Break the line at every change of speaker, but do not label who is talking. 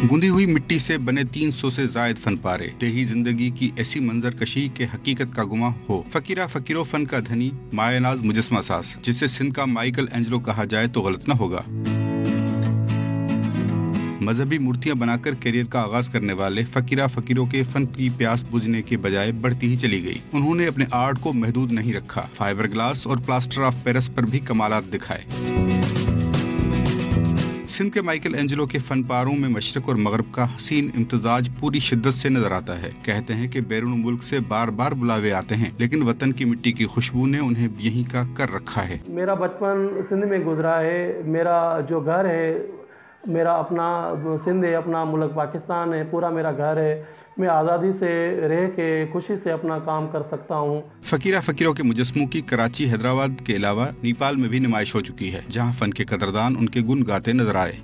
गूंदी हुई मिट्टी से बने 300 से जायद फन पारे, देही जिंदगी की ऐसी मंजर कशी के हकीकत का गुमा हो। फकीरा फकीरो फन का धनी, मायनाज मुजस्मा साज, जिसे सिंध का माइकल एंजलो कहा जाए तो गलत न होगा। मजहबी मूर्तियां बनाकर करियर का आगाज करने वाले फकीरा फकीरों के फन की प्यास बुझने के बजाय बढ़ती ही चली गई। उन्होंने अपने आर्ट को महदूद नहीं रखा, फाइबर ग्लास और प्लास्टर ऑफ पेरिस पर भी कमालात दिखाए। सिंध के माइकल एंजलो के फनपारों में मशरक और मगरब का हसीन इम्तजाज पूरी शिद्दत से नजर आता है। कहते हैं कि बैरून मुल्क से बार बार बुलावे आते हैं, लेकिन वतन की मिट्टी की खुशबू ने उन्हें यहीं का कर रखा है।
मेरा बचपन सिंध में गुजरा है। मेरा जो घर है, मेरा अपना सिंध है, अपना मुल्क पाकिस्तान है, पूरा मेरा घर है। मैं आज़ादी से रह के खुशी से अपना काम कर सकता हूँ।
फकीरा फकीरों के मुजस्मों की कराची, हैदराबाद के अलावा नेपाल में भी नुमाइश हो चुकी है, जहाँ फन के कदरदान उनके गुण गाते नजर आए।